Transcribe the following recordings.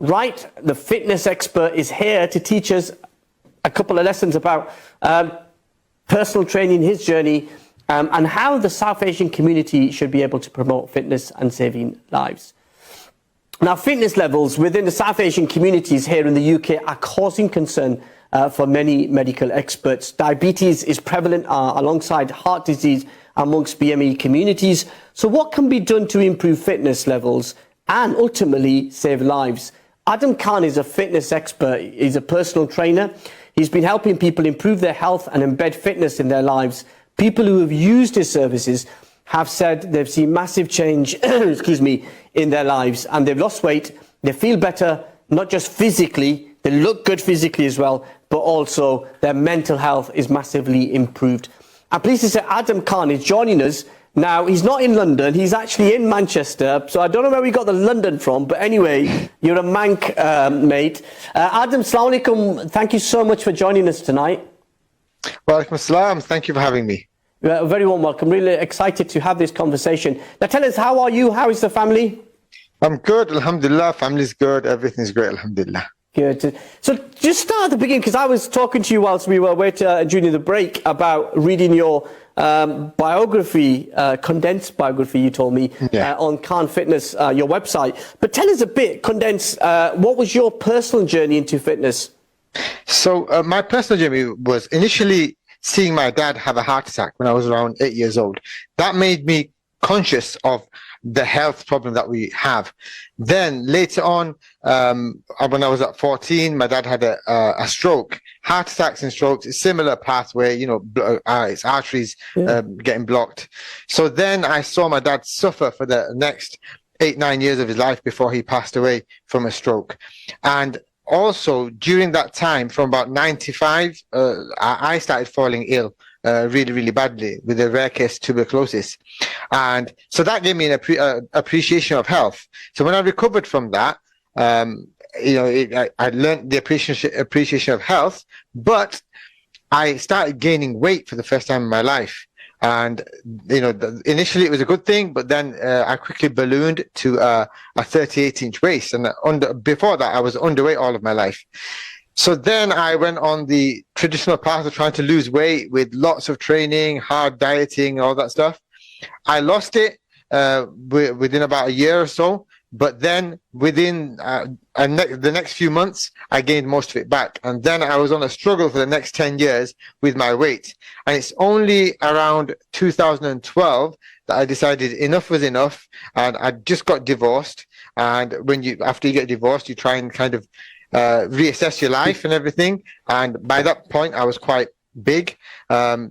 right, the fitness expert, is here to teach us a couple of lessons about personal training, his journey, and how the South Asian community should be able to promote fitness and saving lives. Now, fitness levels within the South Asian communities here in the UK are causing concern for many medical experts. Diabetes is prevalent alongside heart disease amongst BME communities. So what can be done to improve fitness levels and ultimately save lives? Adam Kaan is a fitness expert. He's a personal trainer. He's been helping people improve their health and embed fitness in their lives. People who have used his services have said they've seen massive change in their lives, and they've lost weight. They feel better, not just physically, they look good physically as well, but also their mental health is massively improved. I'm pleased to say Adam Kaan is joining us. Now, he's not in London, he's actually in Manchester, so I don't know where we got the London from, but anyway, you're a Manc mate. Adam, Assalamu alaikum, thank you so much for joining us tonight. Wa alaikum assalam, thank you for having me. Very warm welcome, really excited to have this conversation. Now tell us, how are you, how is the family? I'm good, alhamdulillah, family's good, everything's great, alhamdulillah. Good. So just start at the beginning, because I was talking to you whilst we were waiting during the break about reading your biography, condensed biography, you told me, on Kaan Fitness, your website. But tell us a bit, condensed, what was your personal journey into fitness? So my personal journey was initially seeing my dad have a heart attack when I was around 8 years old. That made me conscious of the health problem that we have. Then later on, when I was at 14, my dad had a stroke. Heart attacks and strokes, a similar pathway, you know, its arteries getting blocked. So then I saw my dad suffer for the next 8-9 years of his life before he passed away from a stroke. And also during that time, from about 95, I started falling ill really badly with a rare case tuberculosis, and so that gave me an appreciation of health. So when I recovered from that, you know, I learned the appreciation of health, but I started gaining weight for the first time in my life. And you know, initially it was a good thing, but then I quickly ballooned to a 38-inch waist, and before that I was underweight all of my life. So then I went on the traditional path of trying to lose weight with lots of training, hard dieting, all that stuff. I lost it within about a year or so, but then within the next few months, I gained most of it back. And then I was on a struggle for the next 10 years with my weight. And it's only around 2012 that I decided enough was enough. And I just got divorced. And after you get divorced, you try and kind of reassess your life and everything. And by that point, I was quite big.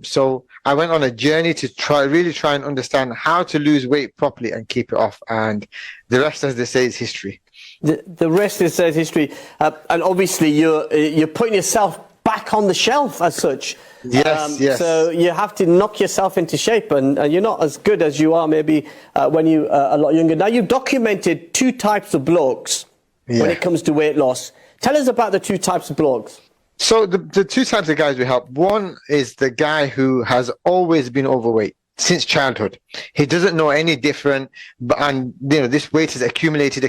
So I went on a journey to really try and understand how to lose weight properly and keep it off. And the rest, as they say, is history. The rest is history. And obviously you're putting yourself back on the shelf as such. Yes. So you have to knock yourself into shape, and you're not as good as you are maybe when you a lot younger. Now, you've documented 2 types of blokes when it comes to weight loss. Tell us about the 2 types of blokes. So the 2 types of guys we help, one is the guy who has always been overweight since childhood. He doesn't know any different, and you know, this weight has accumulated,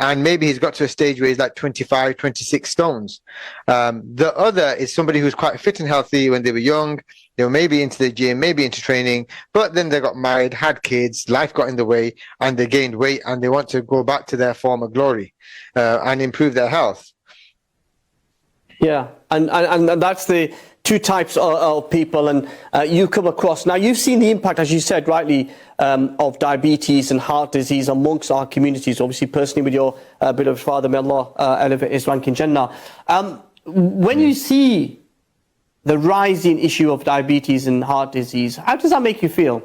and maybe he's got to a stage where he's like 25, 26 stones. The other is somebody who's quite fit and healthy when they were young. They were maybe into the gym, maybe into training, but then they got married, had kids, life got in the way, and they gained weight, and they want to go back to their former glory and improve their health. Yeah, and that's the 2 types of people, and you come across. Now, you've seen the impact, as you said rightly, of diabetes and heart disease amongst our communities, obviously personally with your beloved father, may Allah elevate his rank in Jannah. When you see the rising issue of diabetes and heart disease, how does that make you feel?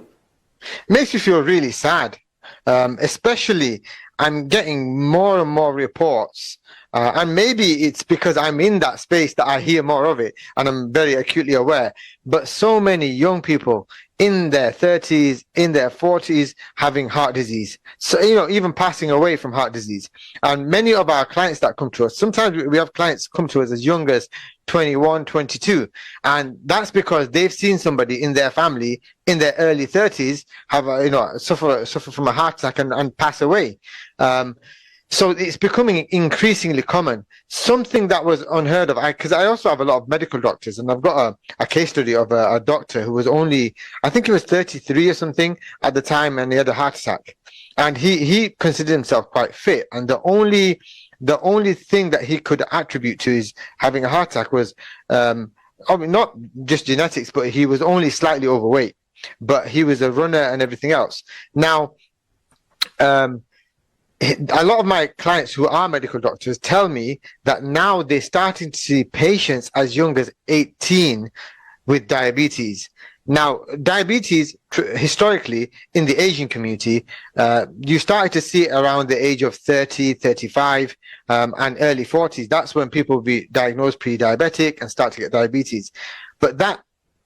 It makes you feel really sad, especially I'm getting more and more reports. And maybe it's because I'm in that space that I hear more of it, and I'm very acutely aware. But so many young people in their 30s, in their 40s, having heart disease. So, you know, even passing away from heart disease. And many of our clients that come to us, sometimes we have clients come to us as young as 21, 22. And that's because they've seen somebody in their family in their early 30s have, suffer from a heart attack and pass away. So it's becoming increasingly common, something that was unheard of. Because I also have a lot of medical doctors, and I've got a case study of a doctor who was only, I think he was 33 or something at the time, and he had a heart attack. And he considered himself quite fit. And the only thing that he could attribute to his having a heart attack was, I mean, not just genetics, but he was only slightly overweight. But he was a runner and everything else. Now, a lot of my clients who are medical doctors tell me that now they're starting to see patients as young as 18 with diabetes. Now, diabetes, historically, in the Asian community, you started to see it around the age of 30, 35, and early 40s. That's when people will be diagnosed pre-diabetic and start to get diabetes. But that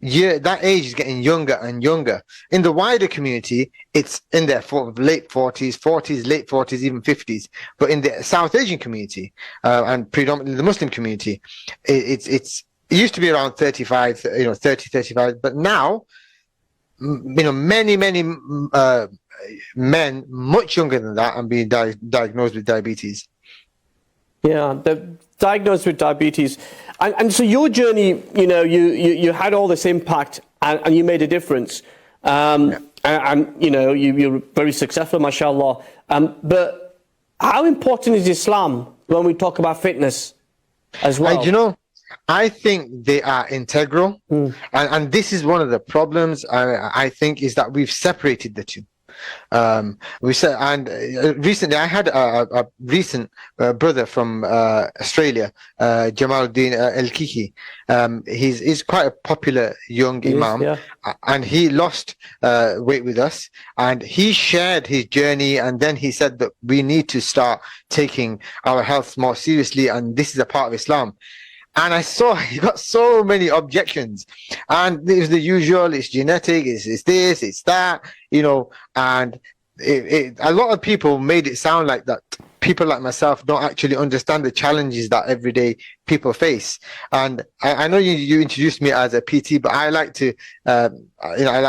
age is getting younger and younger. In the wider community, it's in their late 40s, late 40s, even 50s. But in the South Asian community, and predominantly the Muslim community, it used to be around 35, 30, 35. But now, many men much younger than that and being diagnosed with diabetes. Yeah, they're diagnosed with diabetes. And so your journey, you had all this impact and you made a difference. And you're very successful, mashallah. But how important is Islam when we talk about fitness as well? I think they are integral. And this is one of the problems, I think, is that we've separated the two. Recently I had a recent brother from Australia, Jamaluddin Al-Kiki. He's quite a popular young imam, and he lost weight with us, and he shared his journey, and then he said that we need to start taking our health more seriously, and this is a part of Islam. And I saw he got so many objections, and it was the usual. It's genetic. It's this. It's that. And a lot of people made it sound like that. People like myself don't actually understand the challenges that everyday people face. And I know you introduced me as a PT, but I like to, I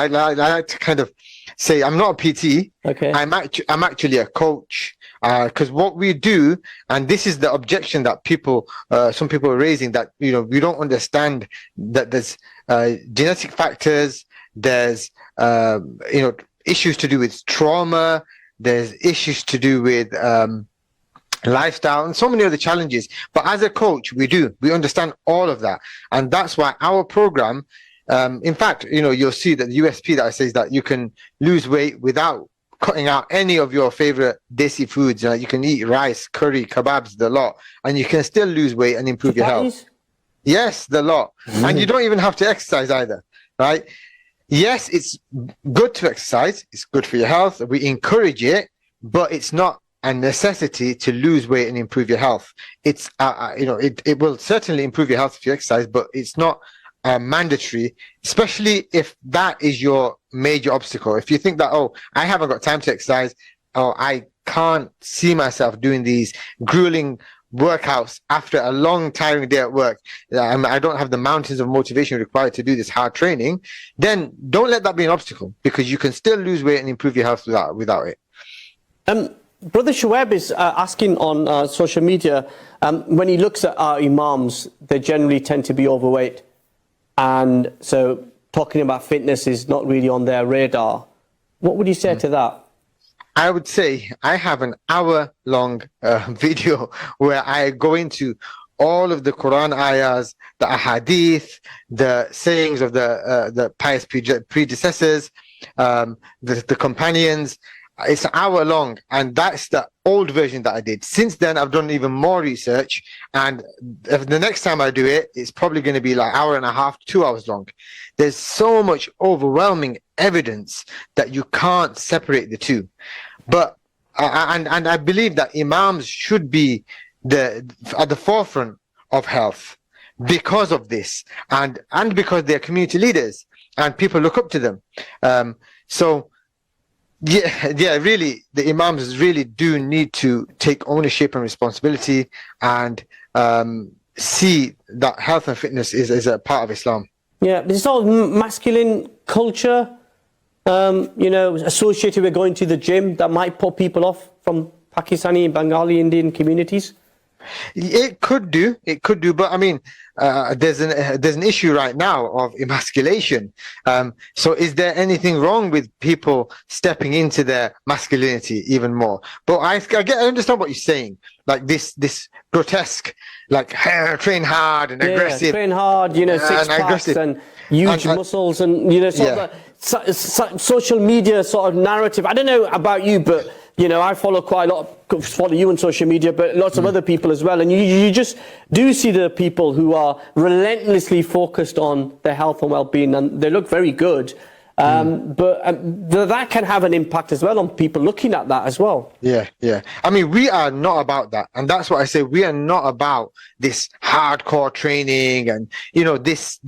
like to kind of say I'm not a PT. Okay. I'm actually a coach. Because what we do, and this is the objection that some people are raising, that we don't understand that there's genetic factors, there's issues to do with trauma, there's issues to do with lifestyle, and so many other challenges. But as a coach, we understand all of that, and that's why our program, in fact, you'll see that the USP that I say is that you can lose weight without cutting out any of your favorite desi foods. You can eat rice, curry, kebabs, the lot, and you can still lose weight and improve your health. Yes, the lot. And you don't even have to exercise either, right? Yes, it's good to exercise. It's good for your health. We encourage it, but it's not a necessity to lose weight and improve your health. It's, it will certainly improve your health if you exercise, but it's not mandatory, especially if that is your major obstacle. If you think that, I haven't got time to exercise, or I can't see myself doing these grueling workouts after a long, tiring day at work, I don't have the mountains of motivation required to do this hard training, then don't let that be an obstacle, because you can still lose weight and improve your health without it. Brother Shoaib is asking on social media, when he looks at our imams, they generally tend to be overweight. And so talking about fitness is not really on their radar. What would you say to that? I would say I have an hour-long video where I go into all of the Quran ayahs, the ahadith, the sayings of the pious predecessors, the companions. It's an hour long, and that's the old version that I did. Since then, I've done even more research, and if the next time I do it, it's probably going to be like hour and a half, 2 hours long. There's so much overwhelming evidence that you can't separate the two. But and I believe that imams should be at the forefront of health because of this, and because they're community leaders and people look up to them. Really, the imams really do need to take ownership and responsibility, and see that health and fitness is a part of Islam. Yeah, this sort of masculine culture, associated with going to the gym, that might put people off from Pakistani, Bengali, Indian communities? It could do, but I mean, there's an issue right now of emasculation. So is there anything wrong with people stepping into their masculinity even more? But I understand what you're saying, like this grotesque, like train hard and aggressive, train hard, you know, six packs and huge muscles, and you know, sort of social media sort of narrative. I don't know about you, but you know, I follow quite a lot, follow you on social media, but lots of other people as well. And you just do see the people who are relentlessly focused on their health and well-being, and they look very good. But that can have an impact as well on people looking at that as well. Yeah. I mean, we are not about that. And that's what I say. We are not about this hardcore training and, you know, this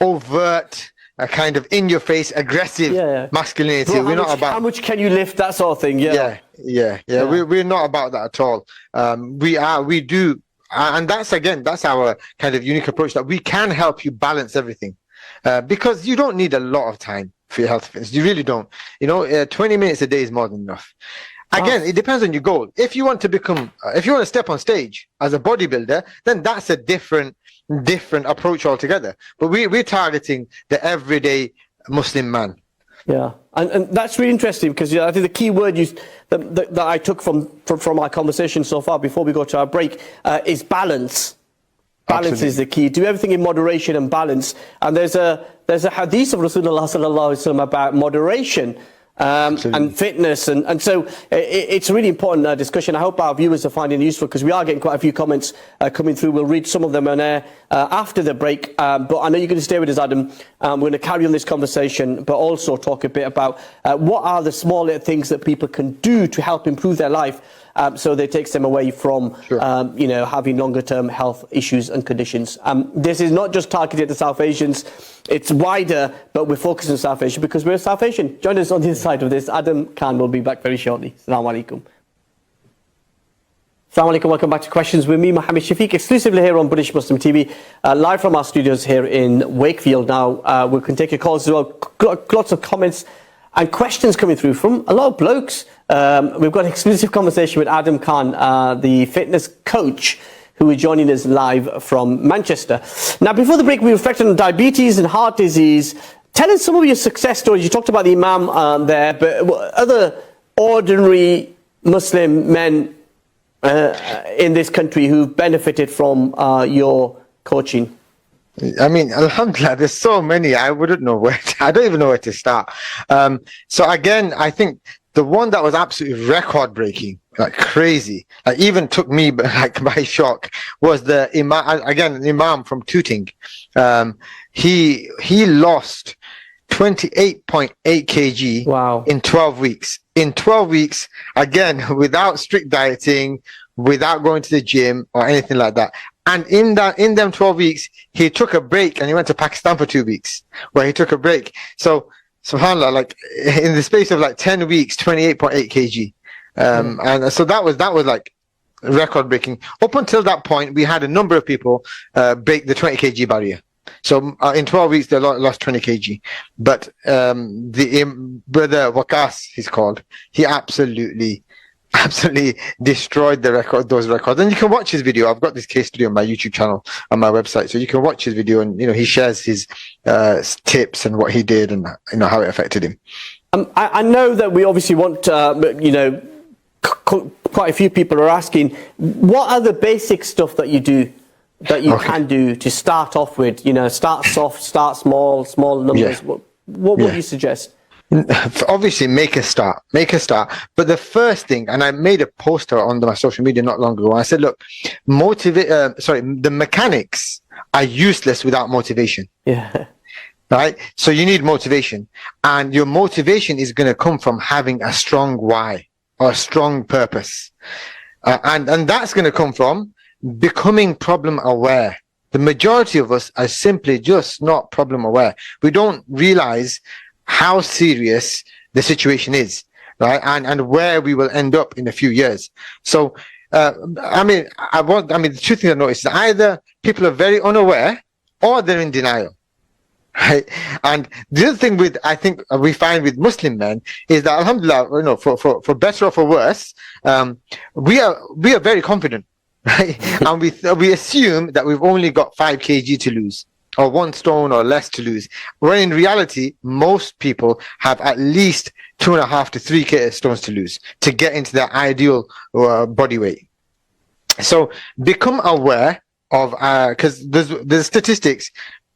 overt, a kind of in-your-face, aggressive masculinity. Bro, we're not about how much can you lift, that sort of thing. Yeah. We're not about that at all. We do, and that's our kind of unique approach, that we can help you balance everything, because you don't need a lot of time for your health fitness. You really don't. You know, 20 minutes a day is more than enough. Again, it depends on your goal. If you want to step on stage as a bodybuilder, then that's a different approach altogether. But we're targeting the everyday Muslim man. Yeah, and that's really interesting, because I think the key word that I took from our conversation so far before we go to our break is balance. Balance Absolutely. Is the key. Do everything in moderation and balance. And there's a hadith of Rasulullah sallallahu alaihi wasallam about moderation. And fitness, and so it's a really important discussion. I hope our viewers are finding it useful, because we are getting quite a few comments coming through. We'll read some of them on air after the break, but I know you're going to stay with us, Adam. We're going to carry on this conversation, but also talk a bit about what are the smaller things that people can do to help improve their life, so that it takes them away from you know, having longer term health issues and conditions. This is not just targeted to South Asians, it's wider, but we're focused on South Asia because we're South Asian. Join us on the other side of this. Adam Kaan will be back very shortly. Assalamu alaikum. Assalamu alaikum, welcome back to Questions with me, Mohammed Shafiq, exclusively here on British Muslim TV, live from our studios here in Wakefield. Now, we can take your calls as well. Lots of comments and questions coming through from a lot of blokes. We've got an exclusive conversation with Adam Kaan, the fitness coach, who is joining us live from Manchester. Now, before the break, we reflected on diabetes and heart disease. Tell us some of your success stories. You talked about the Imam there, but other ordinary Muslim men in this country who've benefited from your coaching. I mean, alhamdulillah, there's so many. I wouldn't know I don't even know where to start. So again, I think the one that was absolutely record breaking, like crazy, like even took me like by shock, was the Imam, again, an Imam from Tooting. He lost 28.8 kg in 12 weeks. In 12 weeks, again, without strict dieting, without going to the gym or anything like that. And in them 12 weeks, he took a break and he went to Pakistan for 2 weeks, where he took a break. So, subhanAllah, like in the space of like 10 weeks, 28.8 kg. And so that was like record breaking. Up until that point, we had a number of people break the 20 kg barrier. So in 12 weeks, they lost 20 kg. But the brother Waqas, he's called, he absolutely destroyed those records. And you can watch his video. I've got this case study on my YouTube channel, on my website, so you can watch his video, and he shares his tips and what he did and how it affected him. I know that we obviously want quite a few people are asking, what are the basic stuff that you do, that you can do to start off with? Start soft, start small numbers. What would you suggest? Obviously, make a start. But the first thing, and I made a poster on my social media not long ago, and I said, look, the mechanics are useless without motivation. Yeah. Right? So you need motivation, and your motivation is going to come from having a strong why or a strong purpose. And that's going to come from becoming problem aware. The majority of us are simply just not problem aware. We don't realize how serious the situation is, right? And where we will end up in a few years. So, the two things I noticed is either people are very unaware or they're in denial. right? And the other thing I think we find with Muslim men is that, alhamdulillah, for better or for worse, we are very confident, right? And we assume that we've only got 5 kg to lose, or 1 stone or less to lose, when in reality, most people have at least 2.5 to 3 stones to lose to get into their ideal body weight. So become aware of, because there's statistics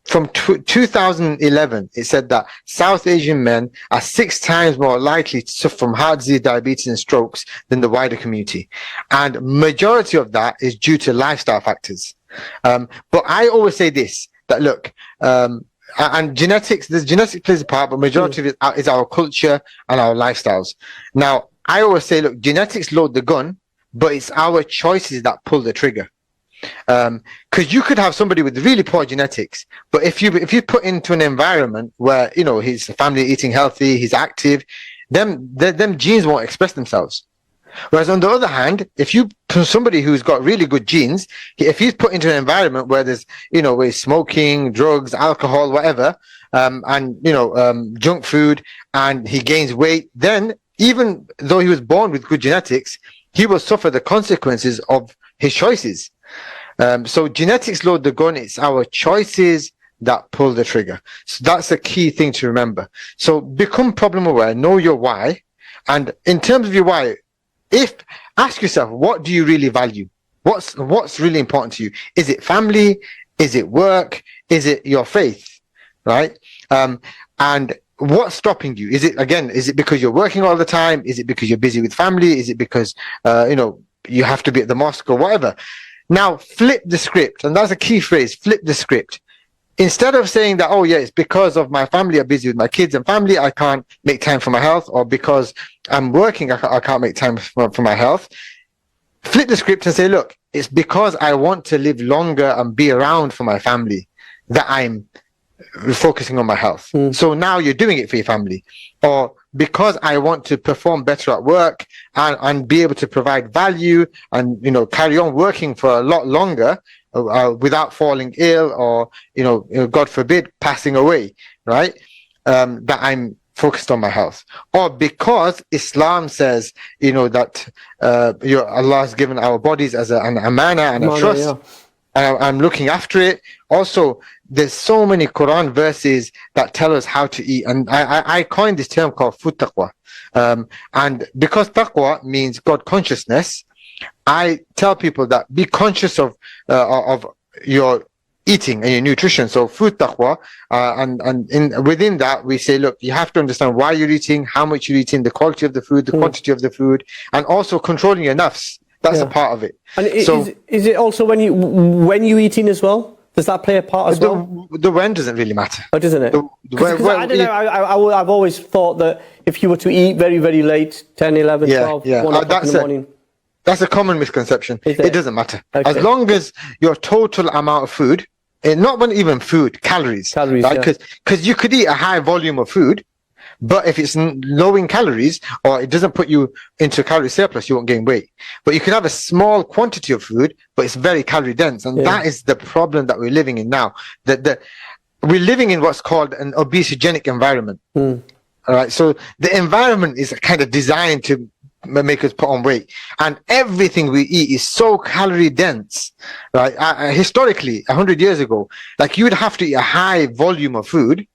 from 2011. It said that South Asian men are 6 times more likely to suffer from heart disease, diabetes, and strokes than the wider community, and majority of that is due to lifestyle factors. But I always say this, that look, and genetics plays a part, but majority of it is our culture and our lifestyles. Now, I always say, look, genetics load the gun, but it's our choices that pull the trigger. Because you could have somebody with really poor genetics, but if you put into an environment where his family eating healthy, he's active, them genes won't express themselves. Whereas on the other hand, if you put somebody who's got really good genes, if he's put into an environment where there's where he's smoking, drugs, alcohol, whatever, and junk food, and he gains weight, then even though he was born with good genetics, he will suffer the consequences of his choices. So genetics load the gun. It's our choices that pull the trigger. So that's a key thing to remember. So become problem aware, know your why. And in terms of your why, ask yourself, what do you really value? What's really important to you? Is it family? Is it work? Is it your faith? Right? And what's stopping you? Is it because you're working all the time? Is it because you're busy with family? Is it because you have to be at the mosque or whatever? Now flip the script, and that's a key phrase, flip the script. Instead of saying that, oh yeah, it's because of my family, I'm busy with my kids and family, I can't make time for my health, or because I'm working, I can't make time for my health. Flip the script and say, look, it's because I want to live longer and be around for my family that I'm focusing on my health. So now you're doing it for your family. Or because I want to perform better at work and be able to provide value and carry on working for a lot longer without falling ill or God forbid passing away, right? That I'm focused on my health. Or because Islam says that Allah has given our bodies as an amana and a trust, and I'm looking after it. Also, there's so many Quran verses that tell us how to eat, and I coined this term called food taqwa. And because taqwa means God consciousness, I tell people that be conscious of your eating and your nutrition. So food taqwa, and within that we say, look, you have to understand why you're eating, how much you're eating, the quality of the food, the quantity of the food, and also controlling your nafs. That's a part of it. And is it also when you eating as well? Does that play a part as well? The when doesn't really matter. Oh, doesn't it? I don't know. I've always thought that if you were to eat very, very late, 10, 11, 12, 1 o'clock in the morning. That's a common misconception. It doesn't matter. Okay. As long as your total amount of food, not even food, calories, right? Because you could eat a high volume of food, but if it's low in calories or it doesn't put you into calorie surplus, you won't gain weight. But you can have a small quantity of food, but it's very calorie dense. And that is the problem that we're living in now. That we're living in what's called an obesogenic environment. All right. So the environment is kind of designed to make us put on weight, and everything we eat is so calorie dense, right? Historically, 100 years ago, like you would have to eat a high volume of food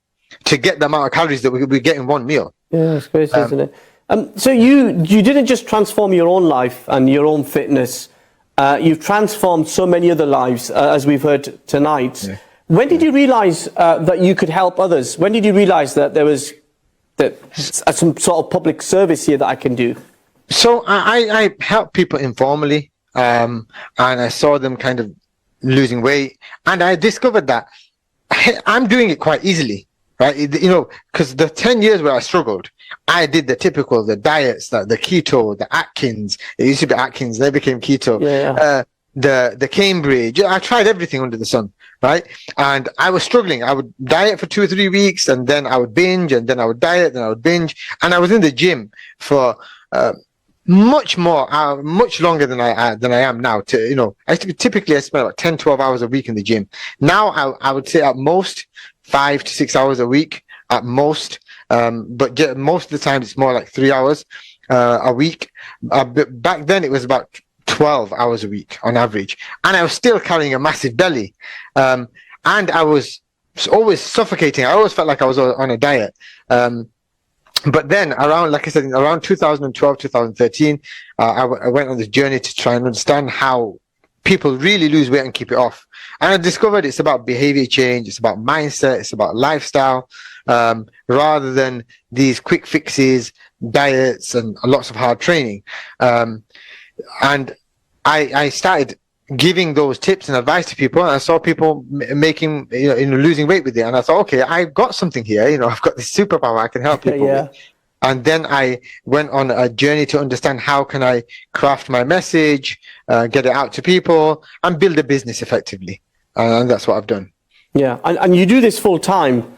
to get the amount of calories that we get in one meal. Yeah, it's crazy, isn't it? So you didn't just transform your own life and your own fitness. You've transformed so many other lives, as we've heard tonight. Yeah. When did you realize that you could help others? When did you realize that there was some sort of public service here that I can do? So I help people informally, and I saw them kind of losing weight, and I discovered that I'm doing it quite easily, right? Because the 10 years where I struggled, I did the typical, the diets, the keto, the Atkins. It used to be Atkins, they became keto. The Cambridge. I tried everything under the sun, right? And I was struggling. I would diet for 2 or 3 weeks, and then I would binge, and then I would diet, then I would binge, and I was in the gym for much longer than I am now. I typically spend about 10-12 hours a week in the gym. Now I would say at most 5 to 6 hours a week at most. But most of the time it's more like 3 hours a week. But back then it was about 12 hours a week on average, and I was still carrying a massive belly, and I was always suffocating. I always felt like I was on a diet. But then around, like I said, around 2012, 2013, I went on this journey to try and understand how people really lose weight and keep it off. And I discovered it's about behavior change, it's about mindset, it's about lifestyle, rather than these quick fixes, diets, and lots of hard training. And I started giving those tips and advice to people, and I saw people making, losing weight with it. And I thought, okay, I've got something here. I've got this superpower I can help people with. And then I went on a journey to understand how can I craft my message, get it out to people, and build a business effectively. And that's what I've done. Yeah, and you do this full time.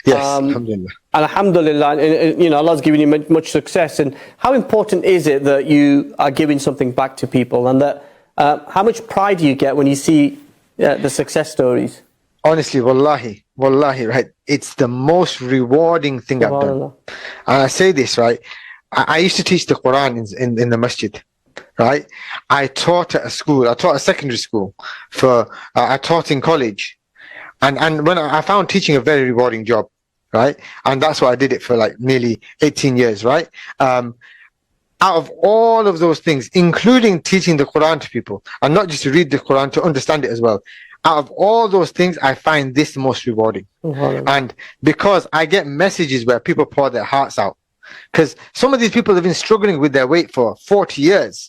Yes, alhamdulillah. Alhamdulillah, and Allah's given you much success. And how important is it that you are giving something back to people, and that how much pride do you get when you see the success stories? Honestly, wallahi, right? It's the most rewarding thing I've done. And I say this, right? I used to teach the Quran in the masjid, right? I taught at a school. I taught a secondary school. I taught in college. And when I found teaching a very rewarding job, right? And that's why I did it for like nearly 18 years, right? Out of all of those things, including teaching the Quran to people, and not just to read the Quran, to understand it as well. Out of all those things, I find this the most rewarding. And because I get messages where people pour their hearts out. Because some of these people have been struggling with their weight for 40 years,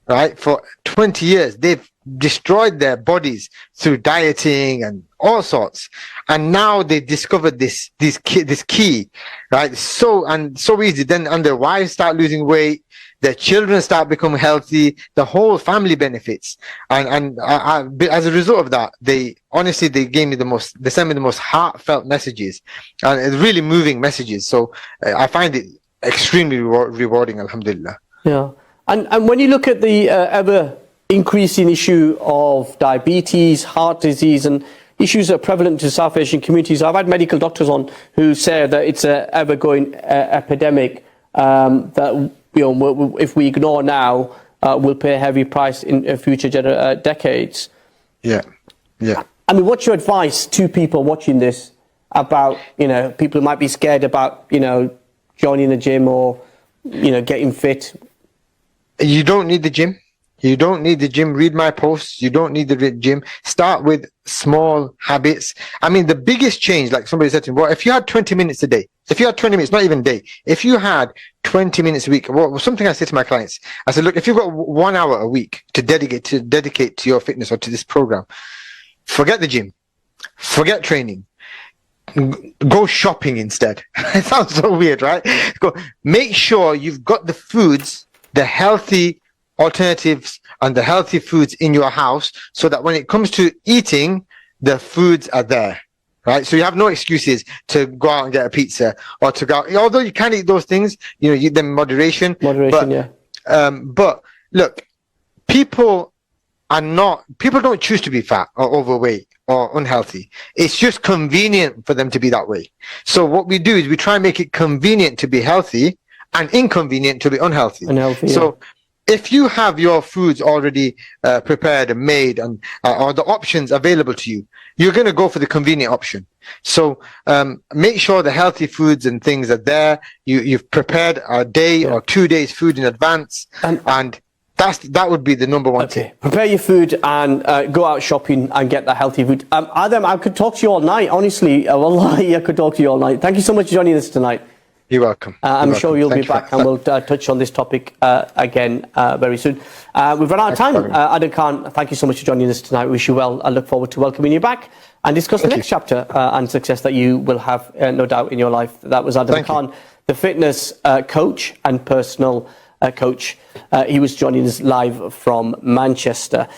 right? For 20 years, they've destroyed their bodies through dieting and all sorts. And now they discovered this key, right? So easy. Then, and their wives start losing weight. Their children start becoming healthy. The whole family benefits, and as a result of that, they gave me they sent me the most heartfelt messages, and it's really moving messages. So I find it extremely rewarding, alhamdulillah. Yeah, and when you look at the ever increasing issue of diabetes, heart disease, and issues that are prevalent to South Asian communities, I've had medical doctors on who say that it's an ever-going epidemic that. If we ignore now, we'll pay a heavy price in future decades. Yeah. I mean, what's your advice to people watching this about, people who might be scared about, joining the gym or, getting fit? You don't need the gym. You don't need the gym. Read my posts. You don't need the gym. Start with small habits. I mean, the biggest change, like somebody said to me, well, if you had 20 minutes a day, if you had 20 minutes, not even a day, if you had 20 minutes a week, well, something I say to my clients, I said, look, if you've got 1 hour a week to dedicate to your fitness or to this program, forget the gym, forget training, go shopping instead. It sounds so weird, right? Make sure you've got the foods, the healthy alternatives and the healthy foods in your house, so that when it comes to eating, the foods are there, right? So you have no excuses to go out and get a pizza or to go, although you can eat those things, eat them in moderation. But look, people don't choose to be fat or overweight or unhealthy. It's just convenient for them to be that way. So what we do is we try and make it convenient to be healthy and inconvenient to be unhealthy. So if you have your foods already prepared and made, and or the options available to you, you're going to go for the convenient option. So make sure the healthy foods and things are there. You've prepared a day or 2 days food in advance, and that would be the number one tip. Prepare your food and go out shopping and get the healthy food. Adam, I could talk to you all night. Honestly, wallahi, I could talk to you all night. Thank you so much for joining us tonight. You're welcome. I'm sure you'll be back, and we'll touch on this topic again very soon. We've run out of time. Adam Kaan, thank you so much for joining us tonight. Wish you well. I look forward to welcoming you back and discuss the next chapter and success that you will have, no doubt, in your life. That was Adam Kaan, the fitness coach and personal coach. He was joining us live from Manchester.